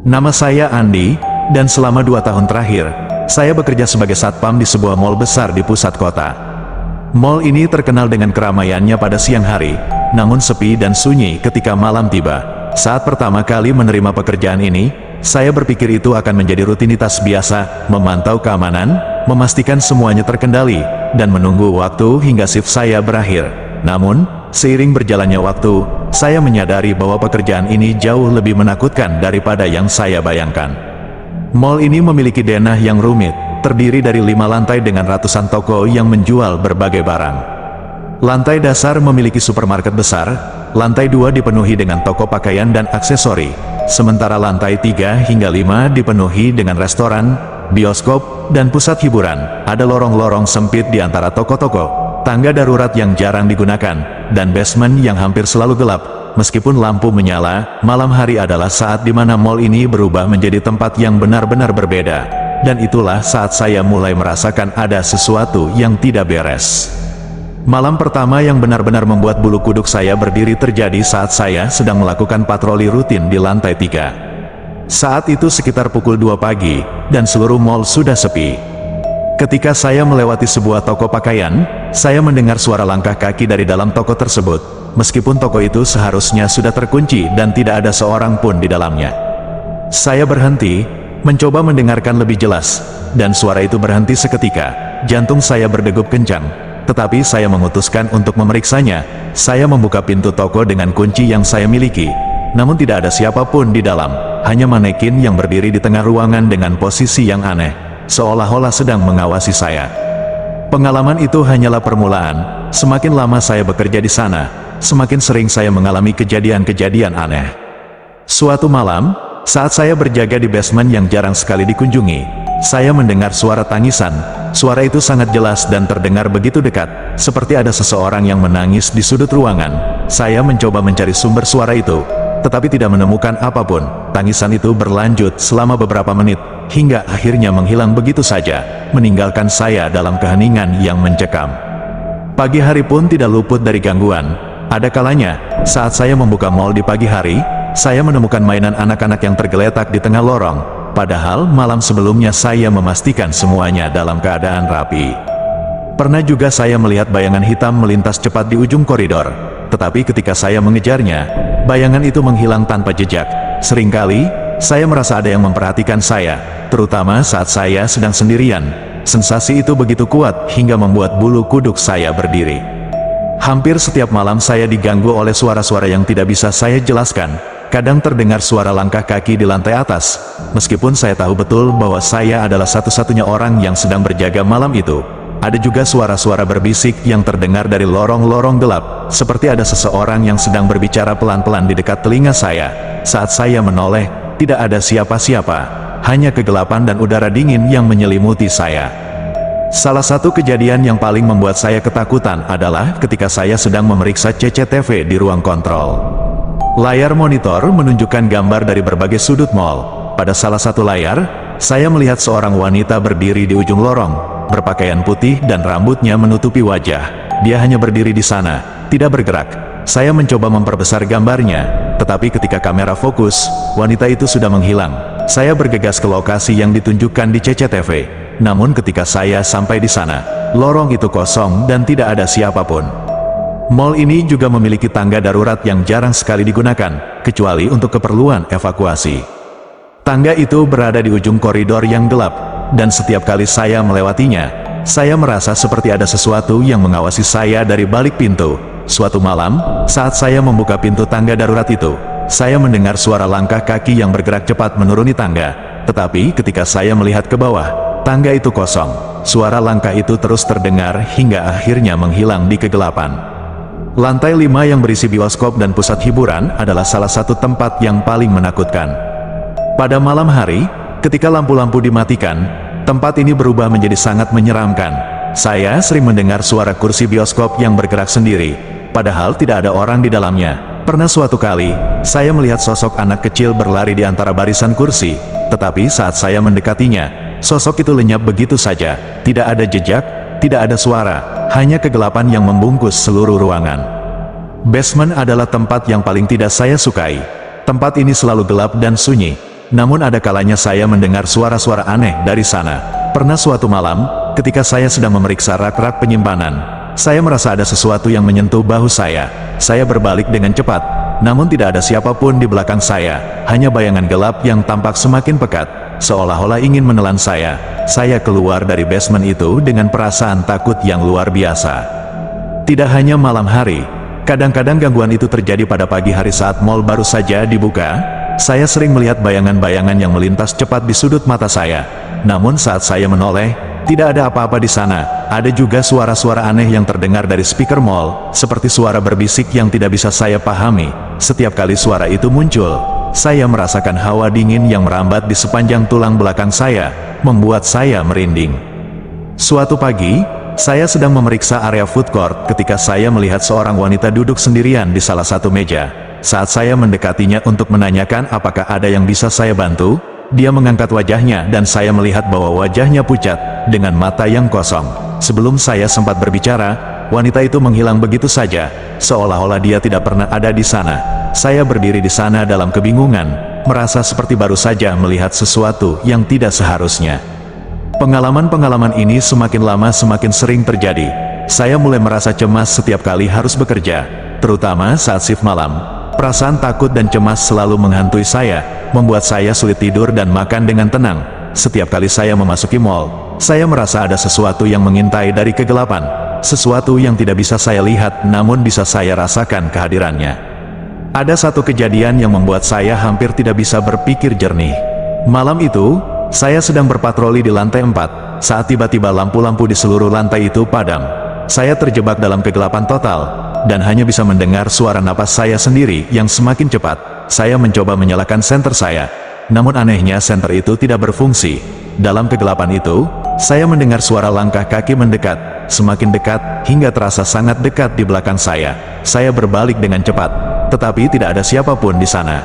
Nama saya Andi, dan selama 2 tahun terakhir, saya bekerja sebagai satpam di sebuah mal besar di pusat kota. Mal ini terkenal dengan keramaiannya pada siang hari, namun sepi dan sunyi ketika malam tiba. Saat pertama kali menerima pekerjaan ini, saya berpikir itu akan menjadi rutinitas biasa, memantau keamanan, memastikan semuanya terkendali, dan menunggu waktu hingga shift saya berakhir. Namun, seiring berjalannya waktu, saya menyadari bahwa pekerjaan ini jauh lebih menakutkan daripada yang saya bayangkan. Mal ini memiliki denah yang rumit, terdiri dari 5 lantai dengan ratusan toko yang menjual berbagai barang. Lantai dasar memiliki supermarket besar, lantai 2 dipenuhi dengan toko pakaian dan aksesori, sementara lantai 3 hingga 5 dipenuhi dengan restoran, bioskop, dan pusat hiburan. Ada lorong-lorong sempit di antara toko-toko, tangga darurat yang jarang digunakan, dan basement yang hampir selalu gelap. Meskipun lampu menyala, malam hari adalah saat di mana mal ini berubah menjadi tempat yang benar-benar berbeda. Dan itulah saat saya mulai merasakan ada sesuatu yang tidak beres. Malam pertama yang benar-benar membuat bulu kuduk saya berdiri terjadi saat saya sedang melakukan patroli rutin di lantai 3. Saat itu sekitar pukul 2 pagi, dan seluruh mal sudah sepi. Ketika saya melewati sebuah toko pakaian, saya mendengar suara langkah kaki dari dalam toko tersebut. Meskipun toko itu seharusnya sudah terkunci dan tidak ada seorang pun di dalamnya. Saya berhenti, mencoba mendengarkan lebih jelas, dan suara itu berhenti seketika. Jantung saya berdegup kencang, tetapi saya memutuskan untuk memeriksanya. Saya membuka pintu toko dengan kunci yang saya miliki, namun tidak ada siapapun di dalam, hanya manekin yang berdiri di tengah ruangan dengan posisi yang aneh, seolah-olah sedang mengawasi saya. Pengalaman itu hanyalah permulaan. Semakin lama saya bekerja di sana, semakin sering saya mengalami kejadian-kejadian aneh. Suatu malam, saat saya berjaga di basement yang jarang sekali dikunjungi, saya mendengar suara tangisan. Suara itu sangat jelas dan terdengar begitu dekat, seperti ada seseorang yang menangis di sudut ruangan. Saya mencoba mencari sumber suara itu, tetapi tidak menemukan apapun. Tangisan itu berlanjut selama beberapa menit, hingga akhirnya menghilang begitu saja, meninggalkan saya dalam keheningan yang mencekam. Pagi hari pun tidak luput dari gangguan. Ada kalanya, saat saya membuka mal di pagi hari, saya menemukan mainan anak-anak yang tergeletak di tengah lorong, padahal malam sebelumnya saya memastikan semuanya dalam keadaan rapi. Pernah juga saya melihat bayangan hitam melintas cepat di ujung koridor, tetapi ketika saya mengejarnya, bayangan itu menghilang tanpa jejak. Seringkali, saya merasa ada yang memperhatikan saya, terutama saat saya sedang sendirian. Sensasi itu begitu kuat hingga membuat bulu kuduk saya berdiri. Hampir setiap malam saya diganggu oleh suara-suara yang tidak bisa saya jelaskan. Kadang terdengar suara langkah kaki di lantai atas. Meskipun saya tahu betul bahwa saya adalah satu-satunya orang yang sedang berjaga malam itu, ada juga suara-suara berbisik yang terdengar dari lorong-lorong gelap, seperti ada seseorang yang sedang berbicara pelan-pelan di dekat telinga saya. Saat saya menoleh, tidak ada siapa-siapa, hanya kegelapan dan udara dingin yang menyelimuti saya. Salah satu kejadian yang paling membuat saya ketakutan adalah ketika saya sedang memeriksa CCTV di ruang kontrol. Layar monitor menunjukkan gambar dari berbagai sudut mal. Pada salah satu layar, saya melihat seorang wanita berdiri di ujung lorong, berpakaian putih dan rambutnya menutupi wajah. Dia hanya berdiri di sana, tidak bergerak. Saya mencoba memperbesar gambarnya, tetapi ketika kamera fokus, wanita itu sudah menghilang. Saya bergegas ke lokasi yang ditunjukkan di CCTV. Namun ketika saya sampai di sana, lorong itu kosong dan tidak ada siapapun. Mal ini juga memiliki tangga darurat yang jarang sekali digunakan, kecuali untuk keperluan evakuasi. Tangga itu berada di ujung koridor yang gelap, dan setiap kali saya melewatinya, saya merasa seperti ada sesuatu yang mengawasi saya dari balik pintu. Suatu malam, saat saya membuka pintu tangga darurat itu, saya mendengar suara langkah kaki yang bergerak cepat menuruni tangga. Tetapi ketika saya melihat ke bawah, tangga itu kosong. Suara langkah itu terus terdengar hingga akhirnya menghilang di kegelapan. Lantai 5 yang berisi bioskop dan pusat hiburan adalah salah satu tempat yang paling menakutkan. Pada malam hari, ketika lampu-lampu dimatikan, tempat ini berubah menjadi sangat menyeramkan. Saya sering mendengar suara kursi bioskop yang bergerak sendiri, padahal tidak ada orang di dalamnya. Pernah suatu kali, saya melihat sosok anak kecil berlari di antara barisan kursi, tetapi saat saya mendekatinya, sosok itu lenyap begitu saja. Tidak ada jejak, tidak ada suara, hanya kegelapan yang membungkus seluruh ruangan. Basement adalah tempat yang paling tidak saya sukai. Tempat ini selalu gelap dan sunyi. Namun ada kalanya saya mendengar suara-suara aneh dari sana. Pernah suatu malam, ketika saya sedang memeriksa rak-rak penyimpanan, saya merasa ada sesuatu yang menyentuh bahu saya. Saya berbalik dengan cepat, namun tidak ada siapapun di belakang saya, hanya bayangan gelap yang tampak semakin pekat, seolah-olah ingin menelan saya. Saya keluar dari basement itu dengan perasaan takut yang luar biasa. Tidak hanya malam hari, kadang-kadang gangguan itu terjadi pada pagi hari saat mal baru saja dibuka. Saya sering melihat bayangan-bayangan yang melintas cepat di sudut mata saya. Namun saat saya menoleh, tidak ada apa-apa di sana. Ada juga suara-suara aneh yang terdengar dari speaker mal, seperti suara berbisik yang tidak bisa saya pahami. Setiap kali suara itu muncul, saya merasakan hawa dingin yang merambat di sepanjang tulang belakang saya, membuat saya merinding. Suatu pagi, saya sedang memeriksa area food court ketika saya melihat seorang wanita duduk sendirian di salah satu meja. Saat saya mendekatinya untuk menanyakan apakah ada yang bisa saya bantu, dia mengangkat wajahnya dan saya melihat bahwa wajahnya pucat, dengan mata yang kosong. Sebelum saya sempat berbicara, wanita itu menghilang begitu saja, seolah-olah dia tidak pernah ada di sana. Saya berdiri di sana dalam kebingungan, merasa seperti baru saja melihat sesuatu yang tidak seharusnya. Pengalaman-pengalaman ini semakin lama semakin sering terjadi. Saya mulai merasa cemas setiap kali harus bekerja, terutama saat shift malam. Perasaan takut dan cemas selalu menghantui saya, membuat saya sulit tidur dan makan dengan tenang. Setiap kali saya memasuki mal, saya merasa ada sesuatu yang mengintai dari kegelapan. Sesuatu yang tidak bisa saya lihat namun bisa saya rasakan kehadirannya. Ada satu kejadian yang membuat saya hampir tidak bisa berpikir jernih. Malam itu, saya sedang berpatroli di lantai 4, saat tiba-tiba lampu-lampu di seluruh lantai itu padam. Saya terjebak dalam kegelapan total, dan hanya bisa mendengar suara napas saya sendiri yang semakin cepat. Saya mencoba menyalakan senter saya, namun anehnya senter itu tidak berfungsi. Dalam kegelapan itu, saya mendengar suara langkah kaki mendekat, semakin dekat, hingga terasa sangat dekat di belakang saya. Saya berbalik dengan cepat, tetapi tidak ada siapapun di sana.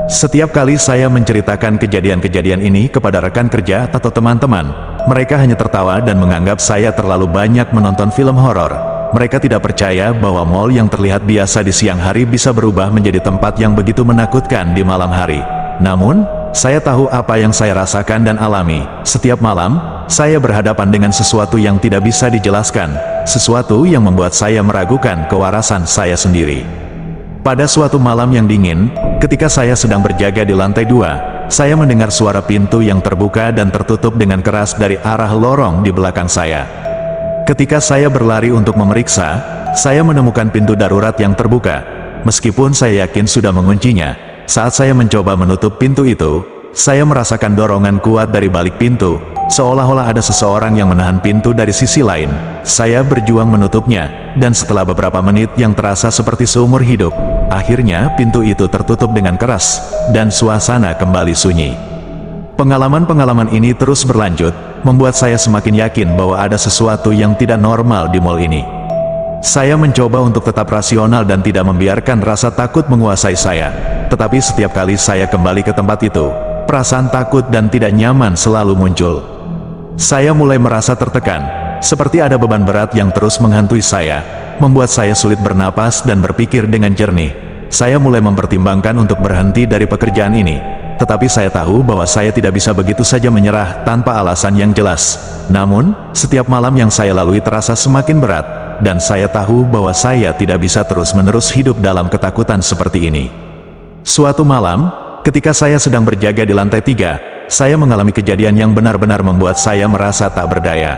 Setiap kali saya menceritakan kejadian-kejadian ini kepada rekan kerja atau teman-teman, mereka hanya tertawa dan menganggap saya terlalu banyak menonton film horor. Mereka tidak percaya bahwa mal yang terlihat biasa di siang hari bisa berubah menjadi tempat yang begitu menakutkan di malam hari. Namun, saya tahu apa yang saya rasakan dan alami. Setiap malam, saya berhadapan dengan sesuatu yang tidak bisa dijelaskan, sesuatu yang membuat saya meragukan kewarasan saya sendiri. Pada suatu malam yang dingin, ketika saya sedang berjaga di lantai 2, saya mendengar suara pintu yang terbuka dan tertutup dengan keras dari arah lorong di belakang saya. Ketika saya berlari untuk memeriksa, saya menemukan pintu darurat yang terbuka. Meskipun saya yakin sudah menguncinya, saat saya mencoba menutup pintu itu, saya merasakan dorongan kuat dari balik pintu, seolah-olah ada seseorang yang menahan pintu dari sisi lain. Saya berjuang menutupnya, dan setelah beberapa menit yang terasa seperti seumur hidup, akhirnya pintu itu tertutup dengan keras, dan suasana kembali sunyi. Pengalaman-pengalaman ini terus berlanjut, membuat saya semakin yakin bahwa ada sesuatu yang tidak normal di mal ini. Saya mencoba untuk tetap rasional dan tidak membiarkan rasa takut menguasai saya. Tetapi setiap kali saya kembali ke tempat itu, perasaan takut dan tidak nyaman selalu muncul. Saya mulai merasa tertekan, seperti ada beban berat yang terus menghantui saya, membuat saya sulit bernapas dan berpikir dengan jernih. Saya mulai mempertimbangkan untuk berhenti dari pekerjaan ini. Tetapi saya tahu bahwa saya tidak bisa begitu saja menyerah tanpa alasan yang jelas. Namun, setiap malam yang saya lalui terasa semakin berat, dan saya tahu bahwa saya tidak bisa terus-menerus hidup dalam ketakutan seperti ini. Suatu malam, ketika saya sedang berjaga di lantai 3, saya mengalami kejadian yang benar-benar membuat saya merasa tak berdaya.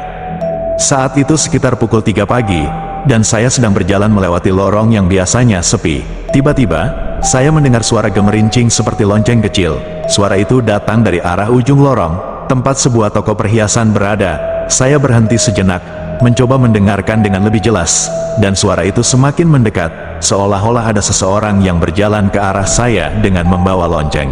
Saat itu sekitar pukul 3 pagi, dan saya sedang berjalan melewati lorong yang biasanya sepi. Tiba-tiba, saya mendengar suara gemerincing seperti lonceng kecil. Suara itu datang dari arah ujung lorong, tempat sebuah toko perhiasan berada. Saya berhenti sejenak, mencoba mendengarkan dengan lebih jelas, dan suara itu semakin mendekat, seolah-olah ada seseorang yang berjalan ke arah saya dengan membawa lonceng.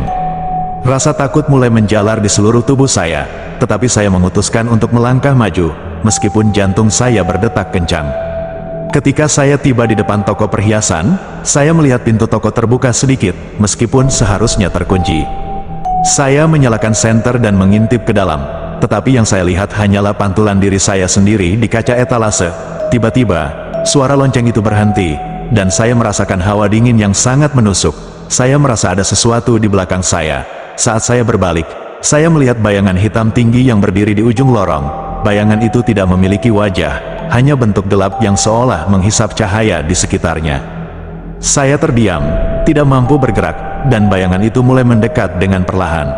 Rasa takut mulai menjalar di seluruh tubuh saya, tetapi saya memutuskan untuk melangkah maju, meskipun jantung saya berdetak kencang. Ketika saya tiba di depan toko perhiasan, saya melihat pintu toko terbuka sedikit, meskipun seharusnya terkunci. Saya menyalakan senter dan mengintip ke dalam, tetapi yang saya lihat hanyalah pantulan diri saya sendiri di kaca etalase. Tiba-tiba, suara lonceng itu berhenti, dan saya merasakan hawa dingin yang sangat menusuk. Saya merasa ada sesuatu di belakang saya. saat saya berbalik, saya melihat bayangan hitam tinggi yang berdiri di ujung lorong. Bayangan itu tidak memiliki wajah, hanya bentuk gelap yang seolah menghisap cahaya di sekitarnya. Saya terdiam, tidak mampu bergerak, dan bayangan itu mulai mendekat dengan perlahan.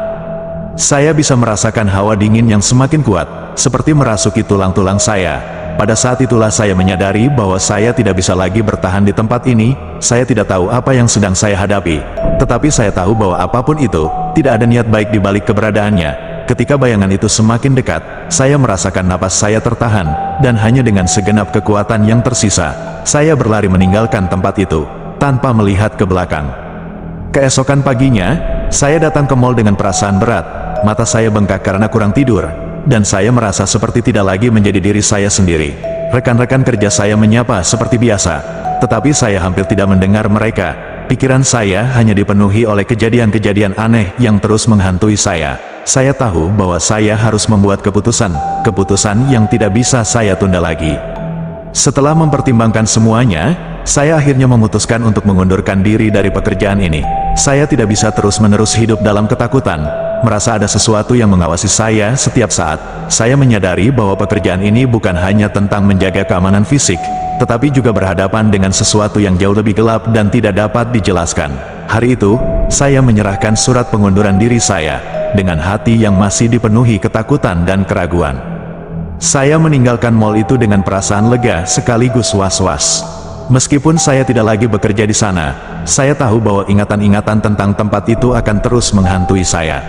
Saya bisa merasakan hawa dingin yang semakin kuat, seperti merasuki tulang-tulang saya. Pada saat itulah saya menyadari bahwa saya tidak bisa lagi bertahan di tempat ini. Saya tidak tahu apa yang sedang saya hadapi, tetapi saya tahu bahwa apapun itu, tidak ada niat baik di balik keberadaannya. Ketika bayangan itu semakin dekat, saya merasakan napas saya tertahan, dan hanya dengan segenap kekuatan yang tersisa, saya berlari meninggalkan tempat itu, tanpa melihat ke belakang. Keesokan paginya, saya datang ke mall dengan perasaan berat. Mata saya bengkak karena kurang tidur, dan saya merasa seperti tidak lagi menjadi diri saya sendiri. Rekan-rekan kerja saya menyapa seperti biasa, tetapi saya hampir tidak mendengar mereka. Pikiran saya hanya dipenuhi oleh kejadian-kejadian aneh yang terus menghantui saya. Saya tahu bahwa saya harus membuat keputusan yang tidak bisa saya tunda lagi. Setelah mempertimbangkan semuanya, saya akhirnya memutuskan untuk mengundurkan diri dari pekerjaan ini. Saya tidak bisa terus-menerus hidup dalam ketakutan, merasa ada sesuatu yang mengawasi saya setiap saat. Saya menyadari bahwa pekerjaan ini bukan hanya tentang menjaga keamanan fisik, tetapi juga berhadapan dengan sesuatu yang jauh lebih gelap dan tidak dapat dijelaskan. Hari itu, saya menyerahkan surat pengunduran diri saya, dengan hati yang masih dipenuhi ketakutan dan keraguan. Saya meninggalkan mall itu dengan perasaan lega sekaligus was-was. Meskipun saya tidak lagi bekerja di sana, saya tahu bahwa ingatan-ingatan tentang tempat itu akan terus menghantui saya.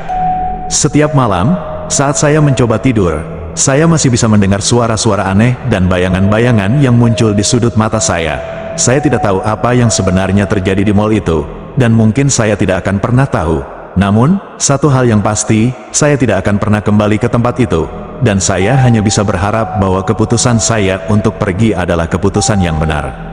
Setiap malam, saat saya mencoba tidur, saya masih bisa mendengar suara-suara aneh dan bayangan-bayangan yang muncul di sudut mata saya. Saya tidak tahu apa yang sebenarnya terjadi di mall itu, dan mungkin saya tidak akan pernah tahu. Namun, satu hal yang pasti, saya tidak akan pernah kembali ke tempat itu, dan saya hanya bisa berharap bahwa keputusan saya untuk pergi adalah keputusan yang benar.